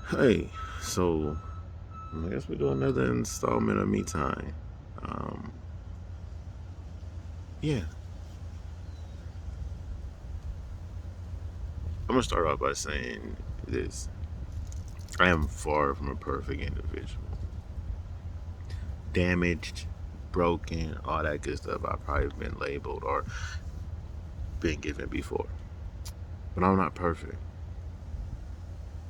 Hey, so I guess we do another installment of Me Time. Um, yeah, I'm gonna start off by saying this: I am far from a perfect individual. Damaged, broken, all that good stuff. I've probably been labeled or been given before, but I'm not perfect.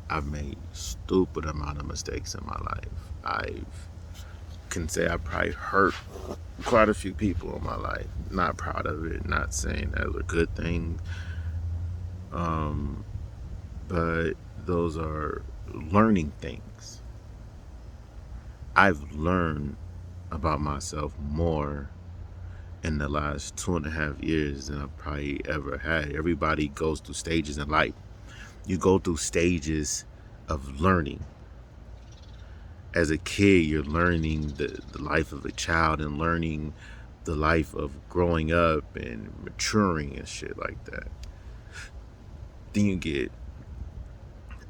I've made stupid amount of mistakes in my life. I can say I probably hurt quite a few people in my life. Not proud of it. Not saying that was a good thing. Um, but those are learning things. I've learned about myself more in the last 2.5 years than I've probably ever had. Everybody goes through stages in life. You go through stages of learning. As a kid, you're learning the life of a child and learning the life of growing up and maturing and shit like that. Then you get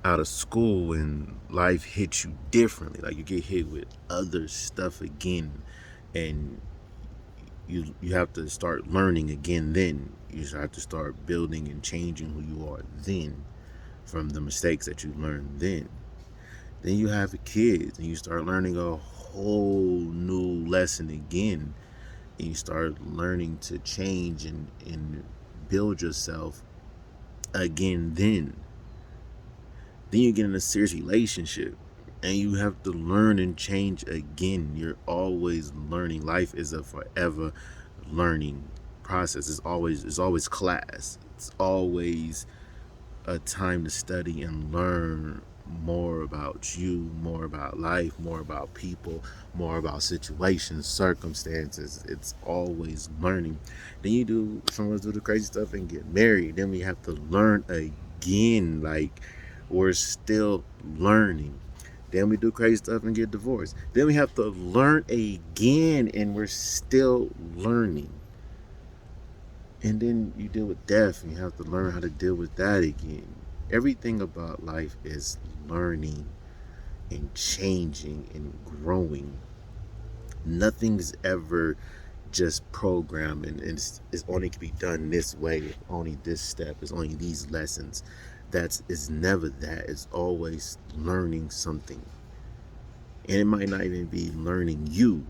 out of school and life hits you differently. Like you get hit with other stuff again, and you have to start learning again. Then you have to start building and changing who you are then from the mistakes that you learned then. Then you have kids and you start learning a whole new lesson again, and you start learning to change and build yourself again then you get in a serious relationship and you have to learn and change again. You're always learning. Life is a forever learning process. It's always class. It's always a time to study and learn more about you, more about life, more about people, more about situations, circumstances. It's always learning. Then some of us do the crazy stuff and get married. Then we have to learn again. Like we're still learning. Then we do crazy stuff and get divorced. Then we have to learn again and we're still learning. And then you deal with death and you have to learn how to deal with that again. Everything about life is learning and changing and growing. Nothing's ever just programmed and it's only can be done this way, only this step, it's only these lessons. It's never that. It's always learning something. And it might not even be learning you.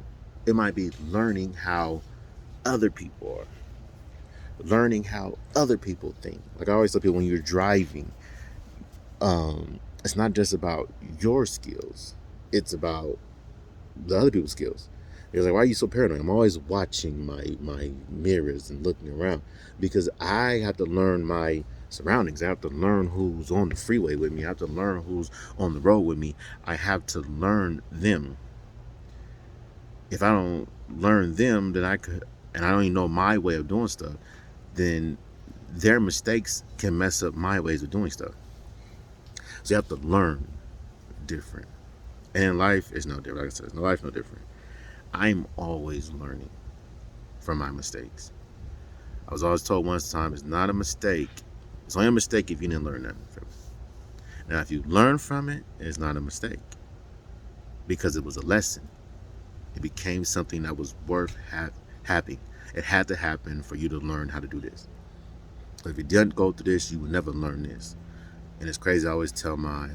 It might be learning how other people are, learning how other people think. Like I always tell people, when you're driving, it's not just about your skills; it's about the other people's skills. You're like, why are you so paranoid? I'm always watching my mirrors and looking around because I have to learn my surroundings. I have to learn who's on the freeway with me. I have to learn who's on the road with me. I have to learn them. If I don't learn them, then and I don't even know my way of doing stuff, then their mistakes can mess up my ways of doing stuff. So you have to learn different. And in life, it's no different. Like I said, in life, no different. I'm always learning from my mistakes. I was always told once time, it's not a mistake. It's only a mistake if you didn't learn nothing from it. Now, if you learn from it, it's not a mistake because it was a lesson. It became something that was worth having. It had to happen for you to learn how to do this. But if you didn't go through this, you would never learn this. And it's crazy. I always tell my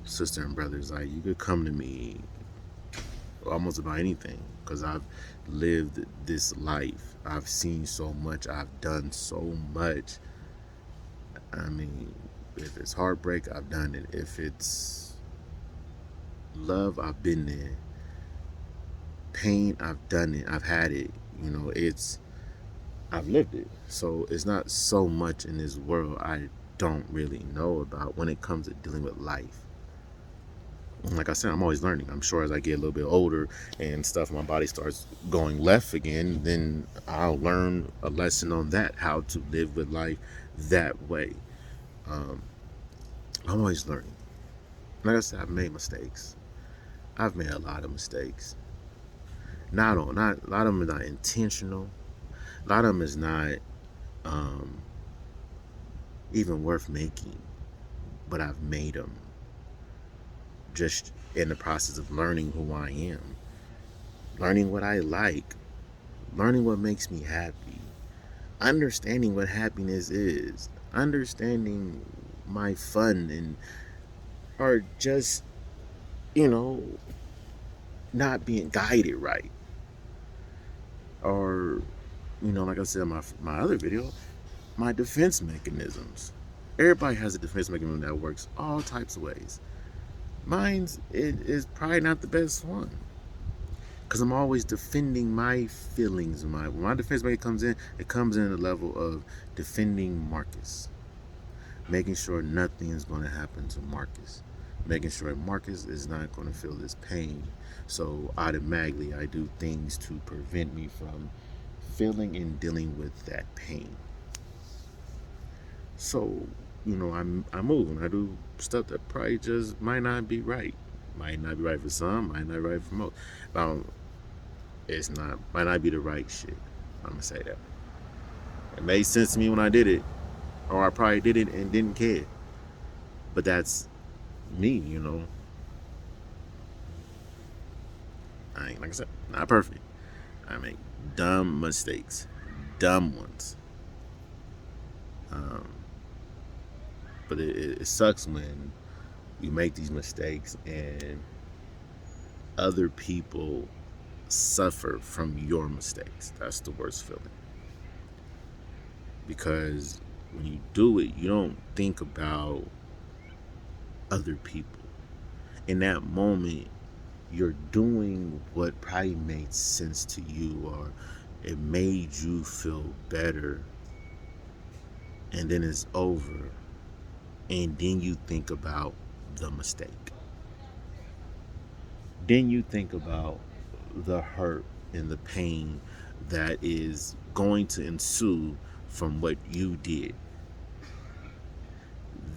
sister and brothers, like, you could come to me almost about anything because I've lived this life. I've seen so much. I've done so much. I mean, if it's heartbreak, I've done it. If it's love, I've been there. Pain, I've done it. I've had it. I've lived it. So it's not so much in this world I don't really know about when it comes to dealing with life. Like I said, I'm always learning. I'm sure as I get a little bit older and stuff, my body starts going left again, then I'll learn a lesson on that, how to live with life that way. Um, I'm always learning. Like I said, I've made mistakes. I've made a lot of mistakes. Not a lot of them are not intentional. A lot of them is not um, even worth making, but I've made them. just in the process of learning who I am, learning what I like, learning what makes me happy, understanding what happiness is, understanding my fun, and or just, you know, not being guided right. Or, like I said in my other video, my defense mechanisms. Everybody has a defense mechanism that works all types of ways. Mine's it is probably not the best one, because I'm always defending my feelings. When my defense mechanism comes in, it comes in at the level of defending Marcus, making sure nothing is going to happen to Marcus, making sure Marcus is not going to feel this pain. So automatically, I do things to prevent me from feeling and dealing with that pain. So, I move and I do stuff that probably just might not be right. Might not be right for some, might not be right for most. Might not be the right shit. I'm gonna say that. It made sense to me when I did it, or I probably did it and didn't care. But that's me. Like I said, not perfect. I make dumb mistakes, dumb ones. But it sucks when you make these mistakes and other people suffer from your mistakes. That's the worst feeling. Because when you do it, you don't think about other people. In that moment, you're doing what probably made sense to you, or it made you feel better, and then it's over, and then you think about the mistake. Then you think about the hurt and the pain that is going to ensue from what you did.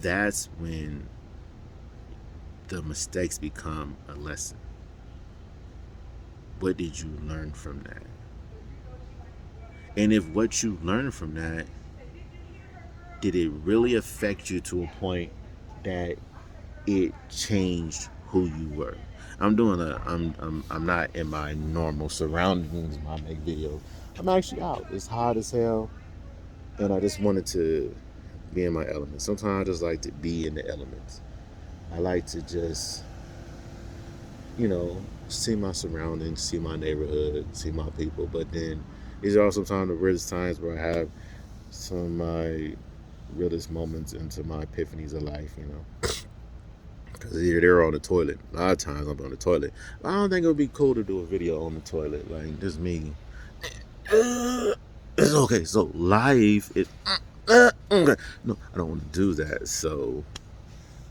That's when the mistakes become a lesson. What did you learn from that? And if what you learned from that, did it really affect you to a point that it changed who you were? I'm not in my normal surroundings when I make videos. I'm actually out. It's hot as hell, and I just wanted to be in my element. Sometimes I just like to be in the elements. I like to just, see my surroundings, see my neighborhood, see my people. But then these are sometimes the weirdest times where I have some of my realest moments into my epiphanies of life, Because they're on the toilet. A lot of times I'm on the toilet. I don't think it would be cool to do a video on the toilet. Like, just me. It's okay. So, live is. Okay. No, I don't want to do that. So,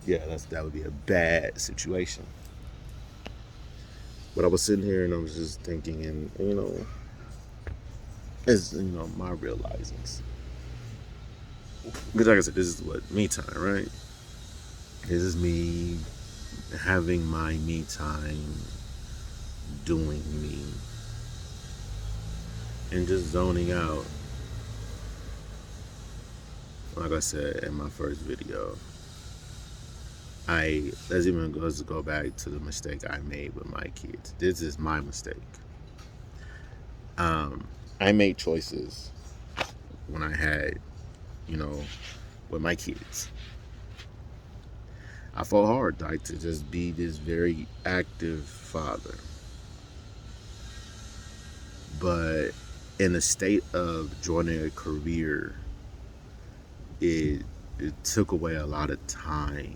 yeah, that would be a bad situation. But I was sitting here and I was just thinking, and, it's, my realizings. Because, like I said, this is what? Me time, right? This is me having my me time, doing me, and just zoning out. Like I said in my first video, let's go back to the mistake I made with my kids. This is my mistake. I made choices when I had, with my kids. I fought hard, like, to just be this very active father. But in the state of joining a career, it took away a lot of time.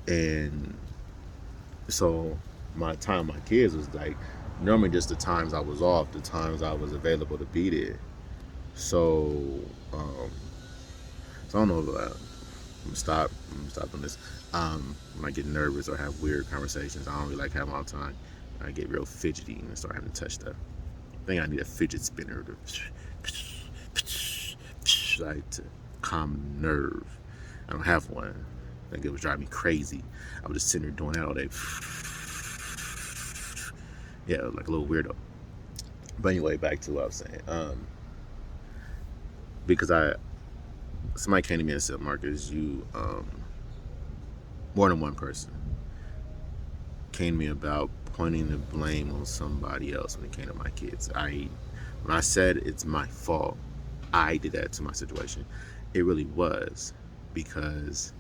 And so my time with my kids was like normally just the times I was off, the times I was available to be there. So I don't know if I'm gonna stop doing this. When I get nervous or have weird conversations, I don't really like having all the time. I get real fidgety and start having to touch stuff. I think I need a fidget spinner to like to calm the nerve. I don't have one. I think it would drive me crazy. I was just sitting there doing that all day. Yeah, like a little weirdo. But anyway, back to what I was saying. Because somebody came to me and said, Marcus, more than one person came to me about pointing the blame on somebody else when it came to my kids. When I said it's my fault, I did that to my situation. It really was because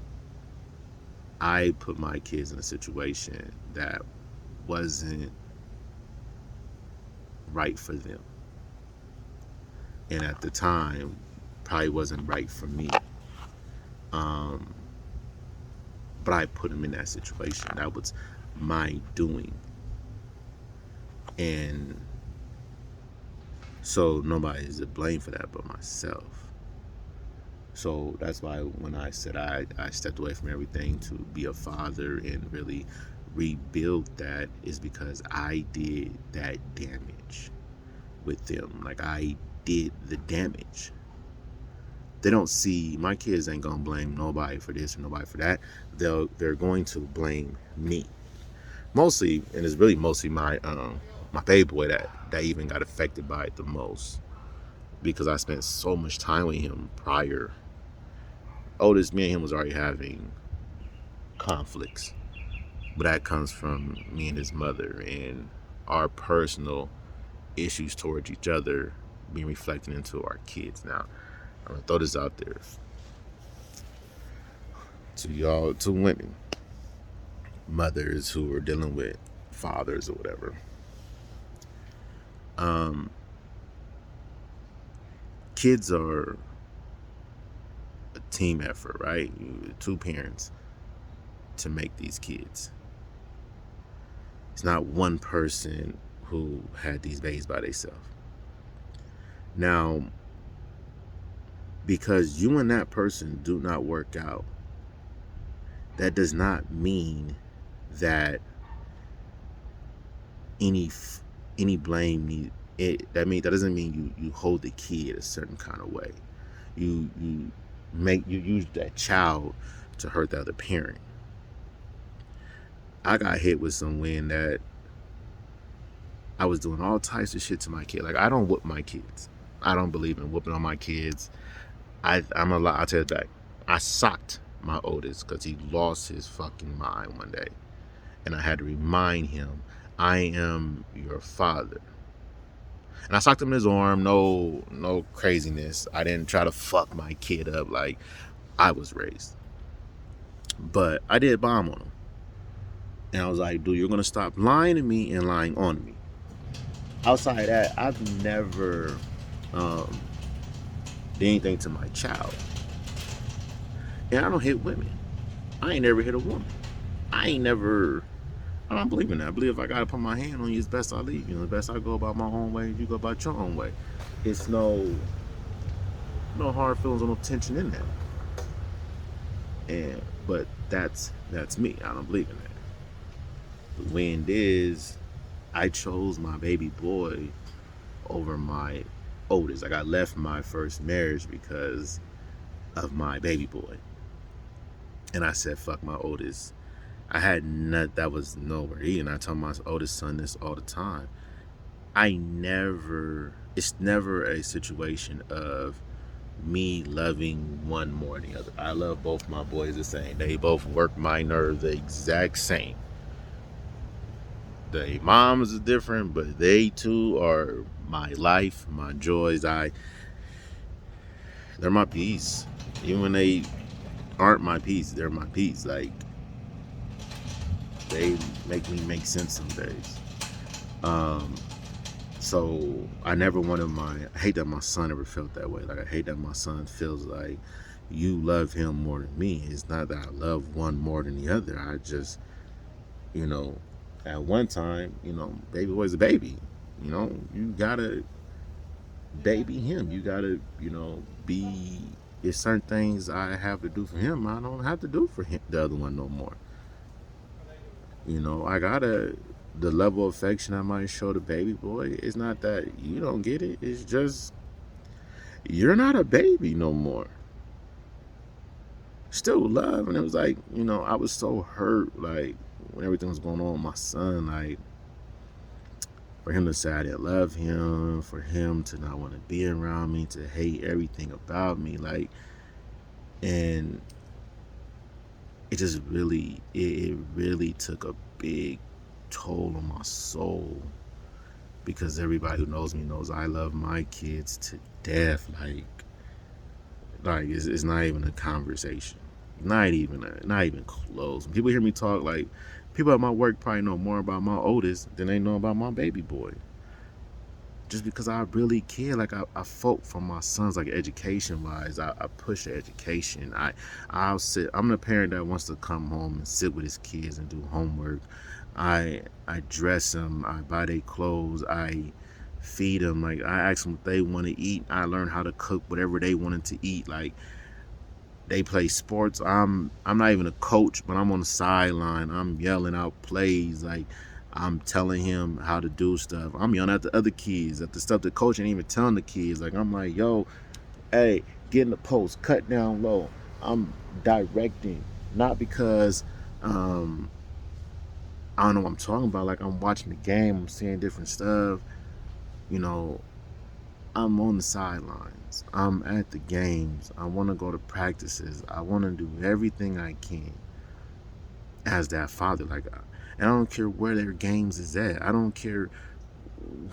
I put my kids in a situation that wasn't right for them. And at the time, probably wasn't right for me. Um, but I put them in that situation. That was my doing. And so nobody's to blame for that but myself. So that's why when I said I stepped away from everything to be a father and really rebuild that is because I did that damage with them. Like I did the damage. They don't see my kids ain't gonna blame nobody for this or nobody for that. They're going to blame me. Mostly, and it's really mostly my baby boy that even got affected by it the most because I spent so much time with him prior. Oldest, me and him was already having conflicts, but that comes from me and his mother and our personal issues towards each other being reflected into our kids. Now, I'm gonna throw this out there to y'all, to women, mothers who are dealing with fathers or whatever. Um, Kids are a team effort, right? Two parents to make these kids. It's not one person who had these babies by themselves. Now, because you and that person do not work out, that does not mean that any blame that doesn't mean you hold the kid a certain kind of way. You use that child to hurt the other parent. I got hit with some wind that I was doing all types of shit to my kid. Like I don't whoop my kids. I don't believe in whooping on my kids. I'm a lot. I'll tell you back. I socked my oldest because he lost his fucking mind one day, and I had to remind him, I am your father. And I socked him in his arm. No craziness. I didn't try to fuck my kid up like I was raised. But I did bomb on him. And I was like, dude, you're going to stop lying to me and lying on me. Outside of that, I've never did anything to my child. And I don't hit women. I ain't never hit a woman. I don't believe in that. I believe if I gotta put my hand on you, it's best I leave. It's best I go about my own way, you go about your own way. It's no hard feelings or no tension in that. But that's me. I don't believe in that. The wind is, I chose my baby boy over my oldest. Like I left my first marriage because of my baby boy. And I said, fuck my oldest. That was nowhere. And I tell my oldest son this all the time. It's never a situation of me loving one more than the other. I love both my boys the same. They both work my nerves the exact same. The moms are different, but they too are my life, my joys. They're my peace. Even when they aren't my peace, they're my peace. Like they make me make sense some days. So I never wanted I hate that my son ever felt that way. Like I hate that my son feels like you love him more than me. It's not that I love one more than the other. I just, at one time, baby boy's a baby. You gotta baby him. You gotta, be. There's certain things I have to do for him. I don't have to do for him, the other one no more. I gotta. The level of affection I might show the baby boy, it's not that you don't get it. It's just you're not a baby no more. Still love, and it was like, I was so hurt, like when everything was going on with my son, like for him to say I didn't love him, for him to not want to be around me, to hate everything about me, like, and it just really, it really took a big toll on my soul, because everybody who knows me knows I love my kids to death. Like it's not even a conversation. Not even close. When people hear me talk, like people at my work probably know more about my oldest than they know about my baby boy. Just because I really care, like I fought for my sons, like education wise. I push the education. I'll sit. I'm the parent that wants to come home and sit with his kids and do homework. I dress them. I buy their clothes. I feed them. Like I ask them what they want to eat. I learn how to cook whatever they wanted to eat. Like they play sports. I'm not even a coach, but I'm on the sideline. I'm yelling out plays. Like I'm telling him how to do stuff. I'm yelling at the other kids, at the stuff the coach ain't even telling the kids. Like I'm like, yo, hey, get in the post, cut down low. I'm directing, not because I don't know what I'm talking about. Like I'm watching the game, I'm seeing different stuff. You know, I'm on the sidelines. I'm at the games. I want to go to practices. I want to do everything I can as that father. Like, and I don't care where their games is at. I don't care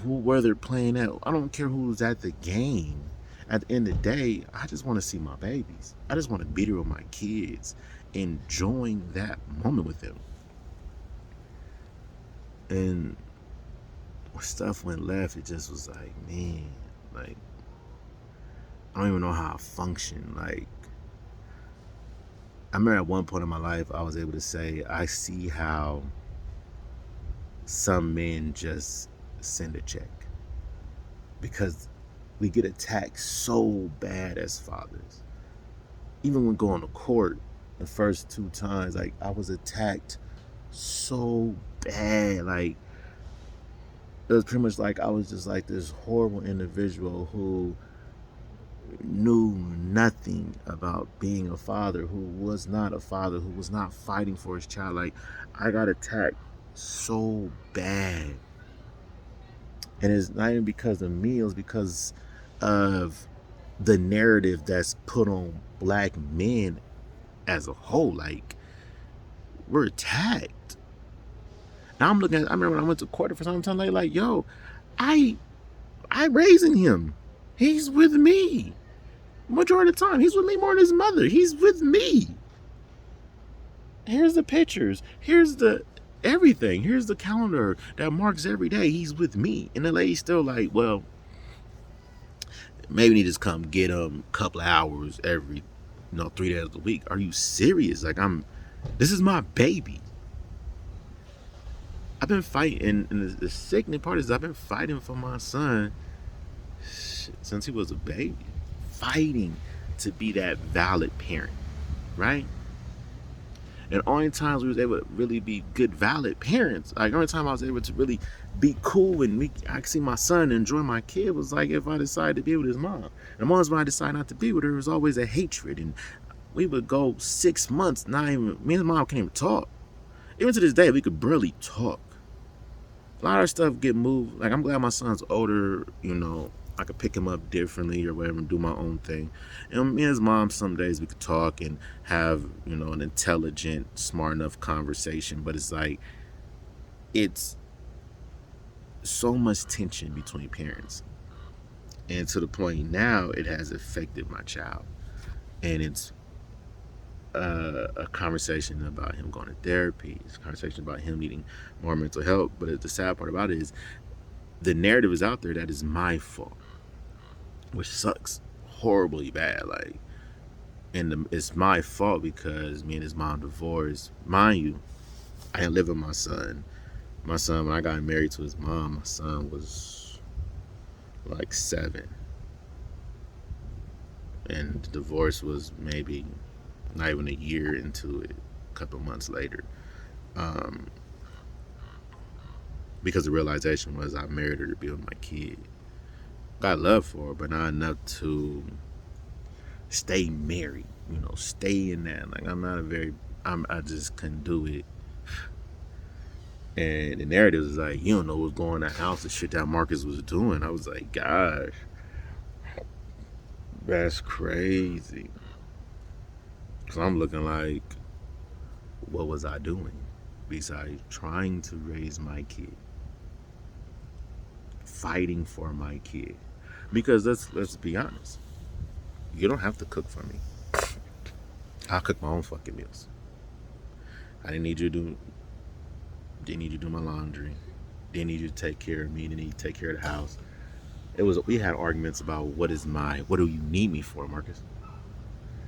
where they're playing at. I don't care who's at the game. At the end of the day, I just want to see my babies. I just want to be there with my kids, enjoying that moment with them. And when stuff went left, it just was like, man, like I don't even know how I function. Like I remember at one point in my life, I was able to say, I see how some men just send a check, because we get attacked so bad as fathers. Even when going to court, the first two times, like I was attacked so bad. Like it was pretty much like I was just like this horrible individual who knew nothing about being a father, who was not a father, who was not fighting for his child. Like I got attacked so bad. And it's not even because of me, it was because of the narrative that's put on black men as a whole. Like we're attacked. Now I'm looking at, I remember when I went to court for some time, like, yo, I raising him. He's with me. Majority of the time, he's with me more than his mother. He's with me. Here's the pictures. Here's the everything. Here's the calendar that marks every day. He's with me. And the lady's still like, well, maybe we need to just come get him a couple of hours every, 3 days of the week. Are you serious? Like this is my baby. I've been fighting, and the sickening part is I've been fighting for my son since he was a baby. Fighting to be that valid parent, right? And only times we was able to really be good, valid parents, like only time I was able to really be cool and I could see my son enjoy my kid was like if I decided to be with his mom. And the mom's when I decided not to be with her, there was always a hatred, and we would go 6 months, not even, me and mom can't even talk. Even to this day, we could barely talk. A lot of stuff get moved. Like I'm glad my son's older, I could pick him up differently or whatever and do my own thing. And me and his mom, some days we could talk and have, an intelligent, smart enough conversation. But it's like, it's so much tension between parents. And to the point now, it has affected my child. And it's a conversation about him going to therapy. It's a conversation about him needing more mental health. But the sad part about it is the narrative is out there that is my fault, which sucks horribly bad. Like, and it's my fault because me and his mom divorced. Mind you, I didn't live with my son. My son, when I got married to his mom, my son was like 7. And the divorce was maybe not even a year into it, a couple months later. Um, because the realization was I married her to be with my kid. Got love for her, but not enough to stay married. Stay in that. Like I just couldn't do it. And the narrative is like, you don't know what's going on in the house, the shit that Marcus was doing. I was like, gosh, that's crazy. Cause I'm looking like what was I doing besides trying to raise my kid, fighting for my kid? Because let's be honest, you don't have to cook for me. I'll cook my own fucking meals. I didn't need you to do didn't need you to do my laundry. Didn't need you to take care of me. Didn't need you to take care of the house. We had arguments about what do you need me for, Marcus?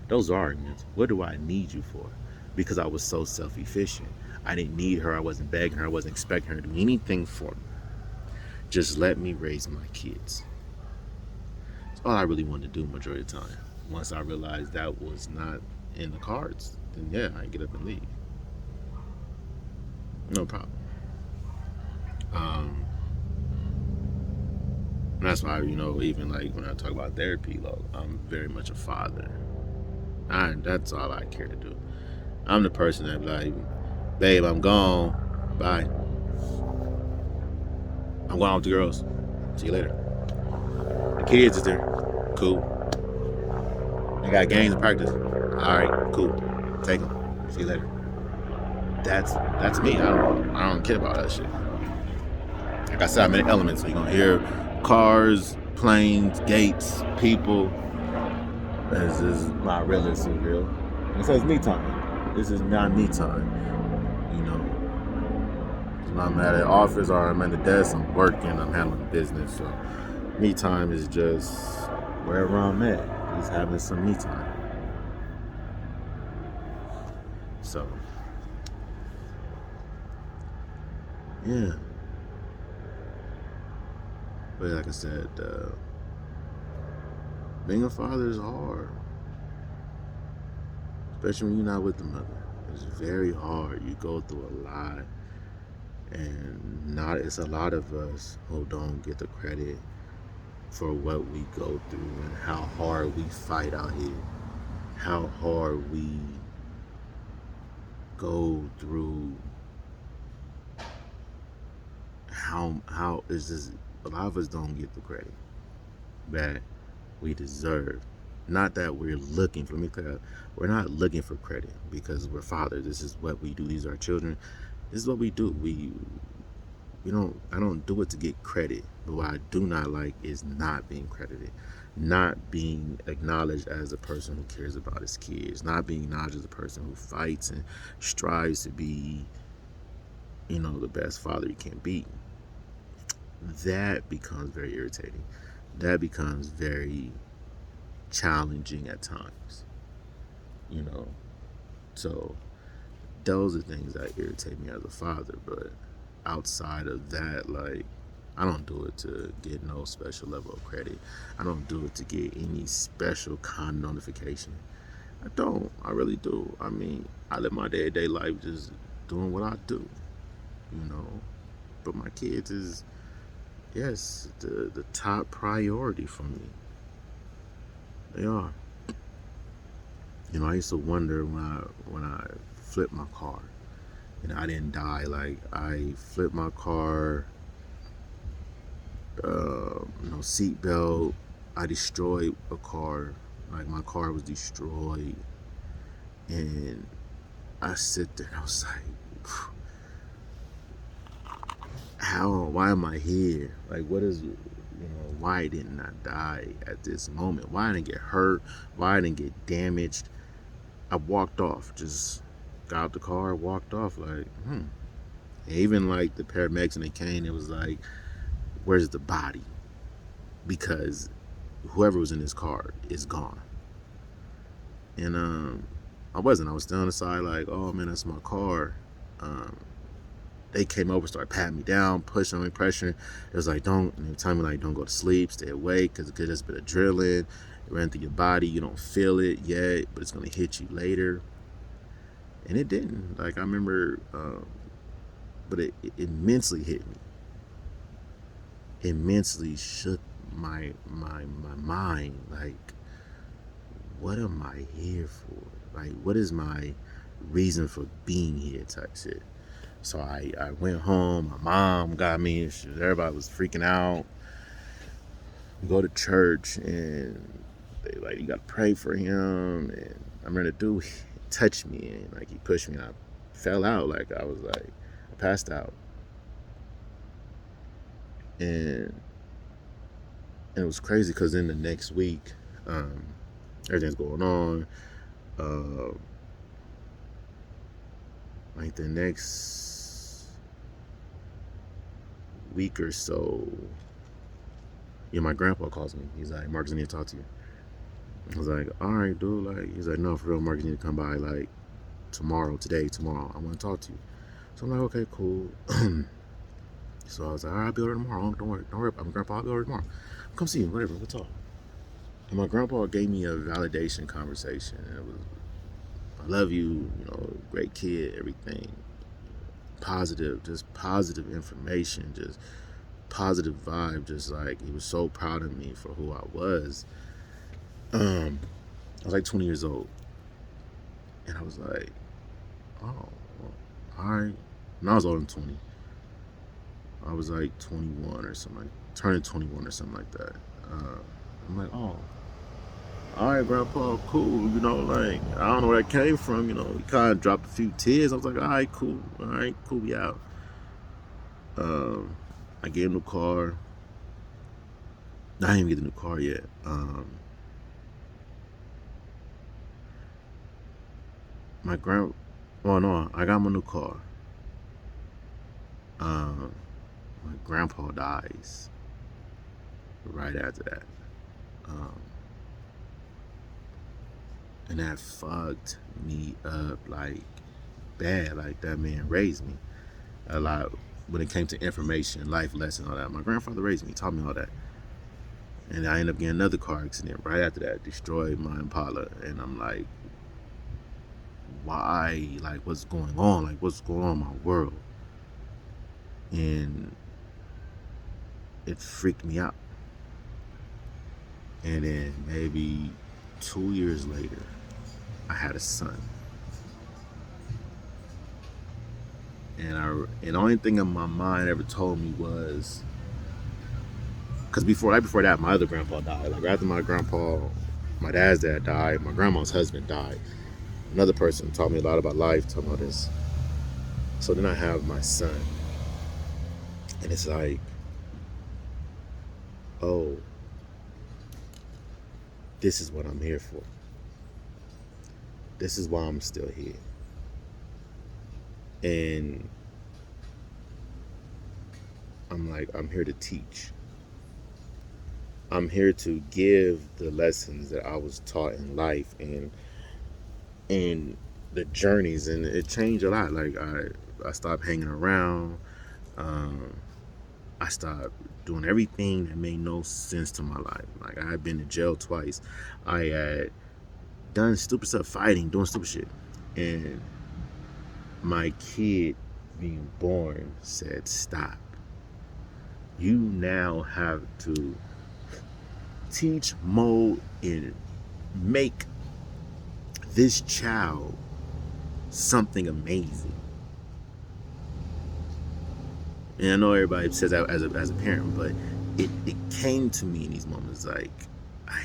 Those are arguments. What do I need you for? Because I was so self-efficient. I didn't need her. I wasn't begging her. I wasn't expecting her to do anything for me. Just let me raise my kids. That's all I really wanted to do majority of the time. Once I realized that was not in the cards, then yeah, I get up and leave. No problem. And that's why, even like when I talk about therapy, I'm very much a father. That's all I care to do. I'm the person that be like, babe, I'm gone. Bye. I'm going out with the girls. See you later. The kids is there. Cool. They got games and practice. All right, cool. Take them. See you later. That's me. I don't care about that shit. Like I said, I'm in elements. So you're gonna hear cars, planes, gates, people. This is my realist is real. And so it's me time. This is not me time. You know, when I'm at an office or I'm at the desk, I'm working, I'm handling business. So me time is just wherever I'm at, just having some me time. So, yeah. But like I said, being a father is hard, especially when you're not with the mother. It's very hard. You go through a lot, and it's a lot of us who don't get the credit for what we go through and how hard we fight out here, how hard we go through, how is this? A lot of us don't get the credit that we deserve. Not that we're looking for. We're not looking for credit because we're fathers. This is what we do. These are our children. This is what we do. I don't do it to get credit. But what I do not like is not being credited, not being acknowledged as a person who cares about his kids, not being acknowledged as a person who fights and strives to be, the best father you can be. That becomes very irritating. That becomes very challenging at times. So those are things that irritate me as a father. But outside of that, like, I don't do it to get no special level of credit. I don't do it to get any special kind of notification. I don't. I really do. I mean, I live my day-to-day life just doing what I do. But my kids is, yes, the top priority for me. They are. I used to wonder when I flipped my car and I didn't die. Like, I flipped my car, no seatbelt. I destroyed a car. Like, my car was destroyed, and I sit there and I was like, why am I here? Like, what is, why didn't I die at this moment? Why I didn't get hurt? Why I didn't get damaged? I walked off, just got out the car, walked off, like, Even like the paramedics when they came, it was like, where's the body? Because whoever was in this car is gone. And I was still on the side, like, oh man, that's my car. They came over, started patting me down, pushing me, pressuring. It was like, and they were telling me, like, don't go to sleep, stay awake, because it could just been adrenaline. It ran through your body. You don't feel it yet, but it's going to hit you later. And it didn't. Like, I remember, but it immensely hit me. Immensely shook my mind. Like, what am I here for? Like, what is my reason for being here type shit? So I went home. My mom got me. Everybody was freaking out. We go to church, and they like, you gotta pray for him. And I remember the dude touched me, and like, he pushed me, and I fell out. Like I was like, I passed out, and it was crazy because in the next week, um, everything's going on. Uh, like the next week or so, yeah, my grandpa calls me. He's like, Marcus, I need to talk to you. I was like, all right, dude. Like, he's like, no, for real, Marcus, you need to come by like tomorrow. I want to talk to you. So I'm like, okay, cool. So I was like, all right, I'll be over tomorrow. Don't worry. I'm grandpa. I'll be over tomorrow. Come see me, whatever. We'll talk. And my grandpa gave me a validation conversation. And it was, I love you, great kid, everything. Positive, just positive information, just positive vibe. Just like he was so proud of me for who I was. I was like 20 years old, and I was like, oh, well, all right. And I was older than 20. I was like 21 or something, like turning 21 or something like that. I'm like, oh, all right, grandpa, cool. Like I don't know where that came from. He kind of dropped a few tears. I was like, all right, cool, we out. I gave him the car. I didn't even get the new car yet. My grand, well, no, I got my new car. My grandpa dies right after that. Um, and that fucked me up like bad. Like that man raised me a lot when it came to information, life lesson, all that. My grandfather raised me, taught me all that. And I ended up getting another car accident right after that, destroyed my Impala. And I'm like, why? Like, what's going on? Like, what's going on in my world? And it freaked me out. And then maybe 2 years later, I had a son. And the only thing in my mind ever told me was, because right before that, my other grandpa died. Like after my dad's dad died, my grandma's husband died. Another person taught me a lot about life, taught me all this. So then I have my son, and it's like, oh, this is what I'm here for. This is why I'm still here. And I'm like, I'm here to teach. I'm here to give the lessons that I was taught in life and the journeys, and it changed a lot. Like I stopped hanging around. Um, I stopped doing everything that made no sense to my life. Like I had been to jail twice. I had done stupid stuff, fighting, doing stupid shit, and my kid being born said, "Stop. You now have to teach, mold, and make this child something amazing." And I know everybody says that as a parent, but it came to me in these moments like I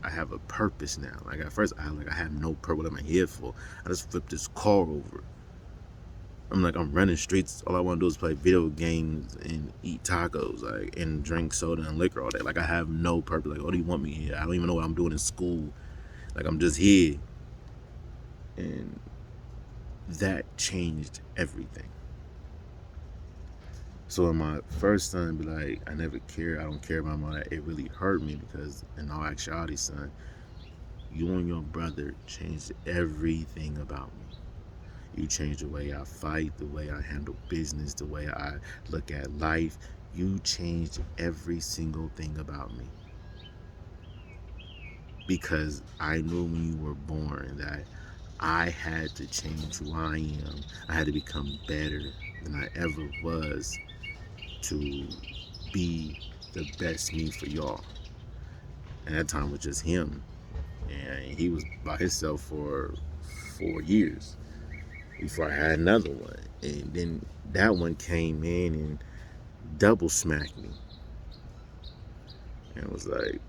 have a purpose now. Like at first I have no purpose. What am I here for? I just flipped this car over. I'm running streets. All I want to do is play video games and eat tacos, like, and drink soda and liquor all day. Like I have no purpose. Like, what do you want me here? I don't even know what I'm doing in school. Like I'm just here. And that changed everything. So when my first son be like, I never cared, I don't care about all that, it really hurt me because in all actuality, son, you and your brother changed everything about me. You changed the way I fight, the way I handle business, the way I look at life. You changed every single thing about me. Because I knew when you were born that I had to change who I am. I had to become better than I ever was to be the best me for y'all. And that time was just him. And he was by himself for 4 years before I had another one. And then that one came in and double smacked me. And was like,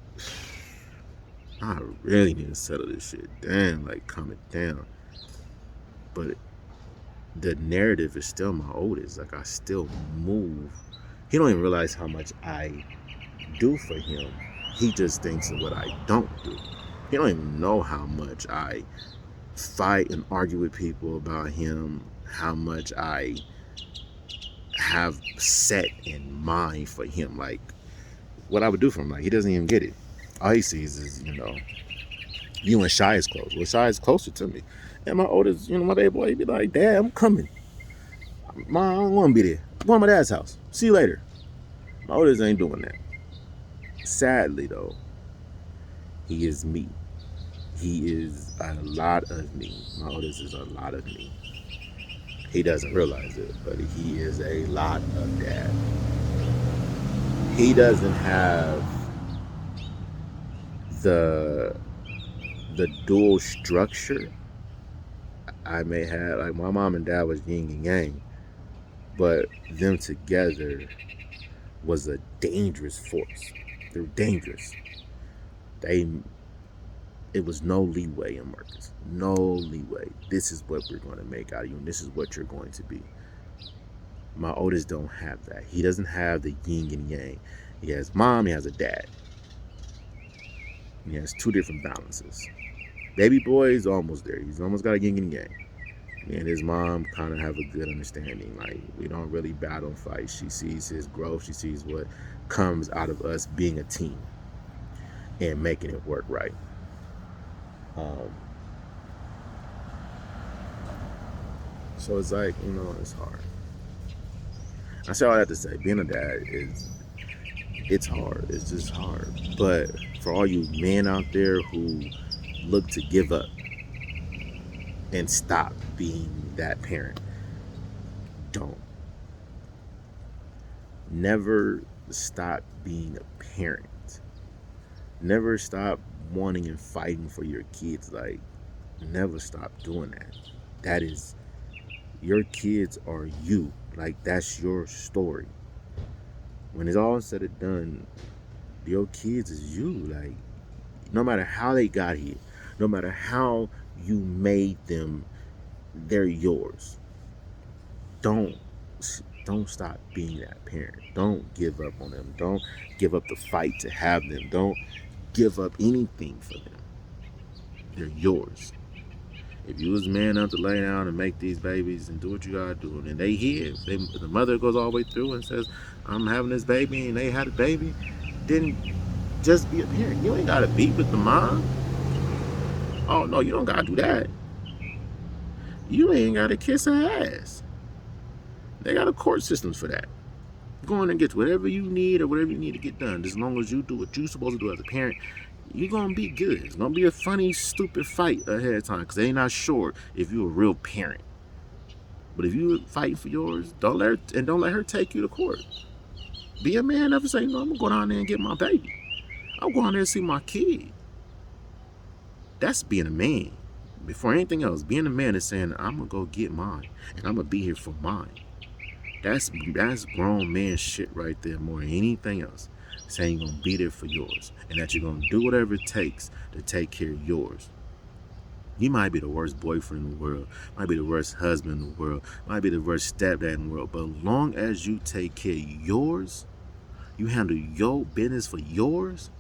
I really need to settle this shit down, like calm it down. But the narrative is still my oldest. Like I still move. He don't even realize how much I do for him. He just thinks of what I don't do. He don't even know how much I fight and argue with people about him, how much I have set in mind for him, like what I would do for him. Like he doesn't even get it. All he sees is, you and Shy is close. Well, Shy is closer to me. And my oldest, my baby boy, he'd be like, Dad, I'm coming. Mom, I don't want to be there. I'm going to my dad's house. See you later. My oldest ain't doing that. Sadly, though, he is me. He is a lot of me. My oldest is a lot of me. He doesn't realize it, but he is a lot of dad. He doesn't have the dual structure I may have. Like my mom and dad was yin and yang, but them together was a dangerous force. They were dangerous. It was no leeway in Marcus. No leeway. This is what we're going to make out of you, and this is what you're going to be. My oldest don't have that. He doesn't have the yin and yang. He has mom, he has a dad. He has two different balances. Baby boy is almost there. He's almost got a yin and yang. Me and his mom kind of have a good understanding. Like, we don't really battle and fight. She sees his growth. She sees what comes out of us being a team and making it work right. So it's like, it's hard. I say all that to say, being a dad it's hard. It's just hard. But for all you men out there who look to give up and stop being that parent, don't. Never stop being a parent. Never stop wanting and fighting for your kids. Like, never stop doing that. That is, your kids are you. Like, that's your story. When it's all said and done, your kids is you. Like, no matter how they got here, no matter how you made them, they're yours. Don't stop being that parent. Don't give up on them. Don't give up the fight to have them. Don't give up anything for them. They're yours. If you was man enough to lay down and make these babies and do what you gotta do, and they here, the mother goes all the way through and says, I'm having this baby, and they had a baby, then just be a parent. You ain't gotta be with the mom. Oh no, you don't gotta do that. You ain't gotta kiss her ass. They got a court system for that. Go in and get whatever you need or whatever you need to get done. As long as you do what you're supposed to do as a parent, you're gonna be good. It's gonna be a funny, stupid fight ahead of time because they not sure if you're a real parent. But if you fight for yours, don't let her take you to court. Be a man enough to say, no, I'm gonna go down there and get my baby. I'm going there to see my kid. That's being a man. Before anything else, being a man is saying, I'm gonna go get mine and I'm gonna be here for mine. That's grown man shit right there more than anything else. Saying you're gonna be there for yours and that you're gonna do whatever it takes to take care of yours. You might be the worst boyfriend in the world, might be the worst husband in the world, might be the worst stepdad in the world, but as long as you take care of yours, you handle your business for yours,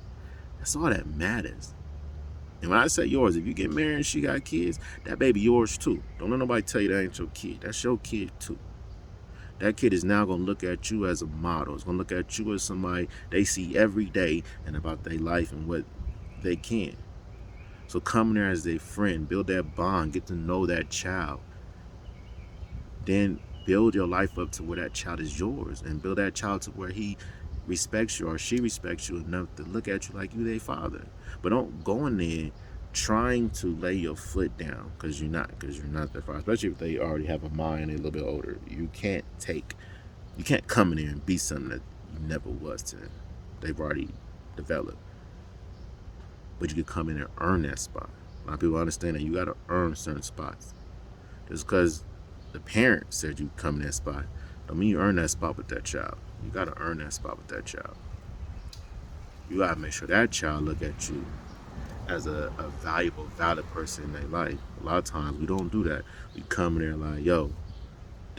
that's all that matters. And when I say yours, if you get married and she got kids, that baby yours too. Don't let nobody tell you that ain't your kid. That's your kid too. That kid is now going to look at you as a model. It's going to look at you as somebody they see every day and about their life and what they can. So come there as a friend, build that bond, get to know that child. Then build your life up to where that child is yours and build that child to where he respects you or she respects you enough to look at you like you their father. But don't go in there trying to lay your foot down because you're not their father, especially if they already have a mind and they're a little bit older. You can't come in there and be something that you never was to them. They've already developed. But you can come in and earn that spot. A lot of people understand that you got to earn certain spots. Just because the parent said you come in that spot don't mean you earn that spot with that child. You got to earn that spot with that child. You got to make sure that child look at you as a valuable, valid person in their life. A lot of times we don't do that. We come in there like, yo,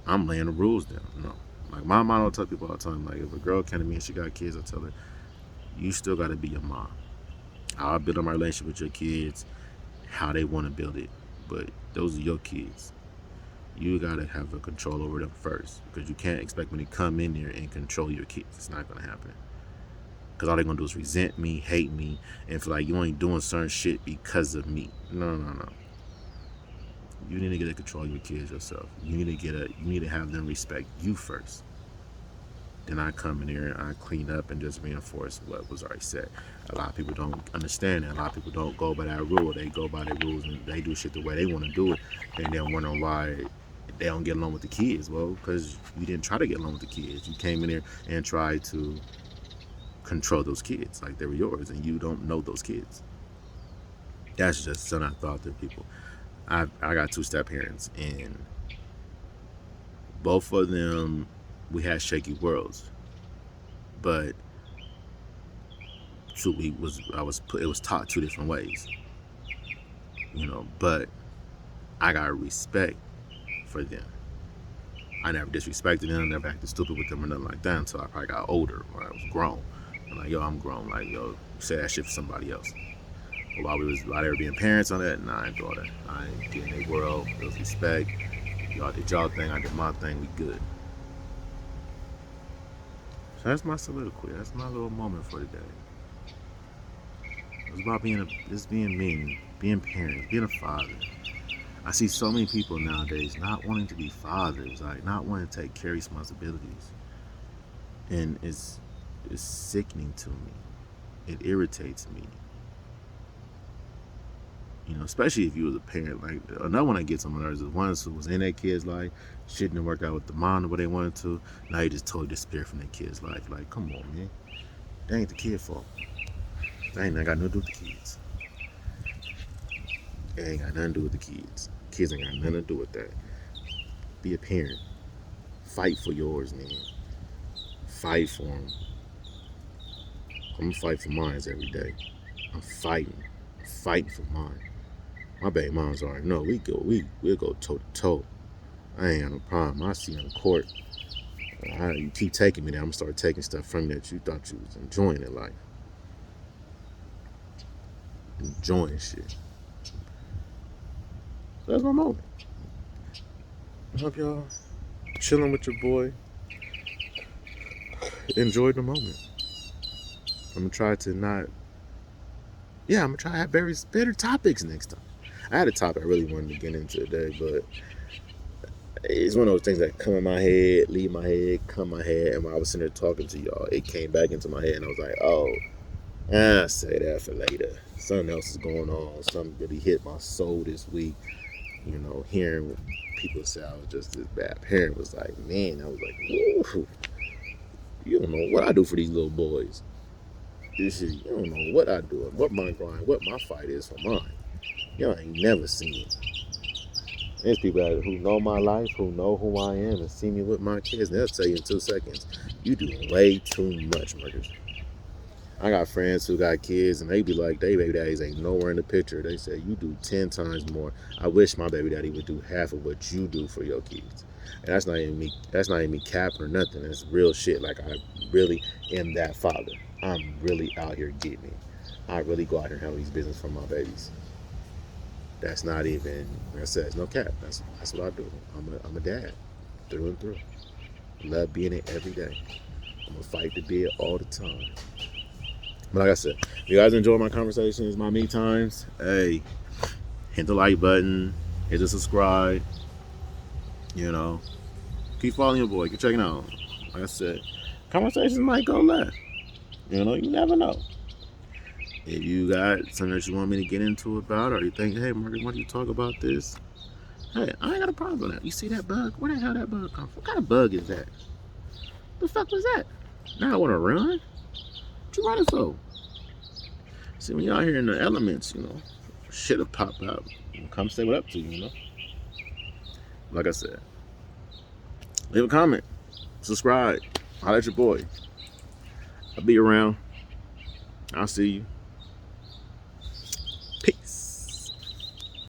I'm laying the rules down. No. Like my mom will tell people all the time, like if a girl came to me and she got kids, I tell her, you still gotta be your mom. I'll build up my relationship with your kids, how they want to build it. But those are your kids. You gotta have a control over them first. Because you can't expect me to come in there and control your kids. It's not gonna happen. Because all they're gonna do is resent me, hate me, and feel like you ain't doing certain shit because of me. No, no, no. You need to get to control your kids yourself. You need to have them respect you first. Then I come in here and I clean up and just reinforce what was already said. A lot of people don't understand that. A lot of people don't go by that rule. They go by the rules and they do shit the way they want to do it. And then wondering why they don't get along with the kids. Well, because you didn't try to get along with the kids. You came in here and tried to control those kids like they were yours, and you don't know those kids. That's just something I thought to people. I got 2-step parents, and both of them, we had shaky worlds, but it was taught 2 different ways, But I got respect for them. I never disrespected them, never acted stupid with them or nothing like that until I probably got older, or I was grown. I'm like, yo, I'm grown. Like, yo, you say that shit for somebody else. But while they were being parents on that, nah, I ain't doing it. I ain't getting their world. There was respect. Y'all did y'all thing, I did my thing. We good. So that's my soliloquy. That's my little moment for today. It was about being me, being parents, being a father. I see so many people nowadays not wanting to be fathers, like not wanting to take care of responsibilities, and it's sickening to me. It irritates me. Especially if you was a parent. Like another one that gets on my nerves is ones who was in their kid's life, shit didn't work out with the mom the way they wanted to. Now you just totally disappear from their kid's life. Like, come on, man. That ain't the kid's fault. That ain't got nothing to do with the kids. It ain't got nothing to do with the kids. Kids ain't got nothing to do with that. Be a parent. Fight for yours, man. Fight for them. I'm gonna fight for mine every day. I'm fighting for mine. My baby moms already know we'll go toe to toe. I ain't got no problem. I see you in the court. You keep taking me there, I'm gonna start taking stuff from you that you thought you was enjoying in life. Enjoying shit. So that's my moment. I hope y'all chilling with your boy. Enjoy the moment. I'm gonna try to have better topics next time. I had a topic I really wanted to get into today, but it's one of those things that come in my head, leave my head, come in my head, and when I was sitting there talking to y'all, it came back into my head, and I was like, oh, I'll say that for later. Something else is going on. Something really hit my soul this week. Hearing people say I was just this bad parent was like, man, I was like, ooh, you don't know what I do for these little boys. You don't know what I do, what my grind, what my fight is for mine. Y'all ain't never seen it. There's people who know my life, who know who I am, and see me with my kids, and they'll tell you in 2 seconds, you doing way too much, Marcus. I got friends who got kids, and they be like, they baby daddies ain't nowhere in the picture. They say, you do 10 times more. I wish my baby daddy would do half of what you do for your kids. And that's not even me capping or nothing. It's real shit. Like, I really am that father. I'm really out here getting it. I really go out here and handle these business for my babies. That's not even, like I said, it's no cap. That's what I do. I'm a dad, through and through. Love being it every day. I'm gonna fight to be it all the time. But like I said, if you guys enjoy my conversations, my me times, hey, hit the like button, hit the subscribe. Keep following your boy. Keep checking out. Like I said, conversations might go left. You never know. If you got something that you want me to get into about, or you think, hey, Margaret, why don't you talk about this? Hey, I ain't got a problem with that. You see that bug? Where the hell that bug come from? What kind of bug is that? The fuck was that? Now I want to run? What you running for? See, when y'all here in the elements, shit'll pop out. Come say what up to you, Like I said, leave a comment, subscribe, holler at your boy. I'll be around. I'll see you.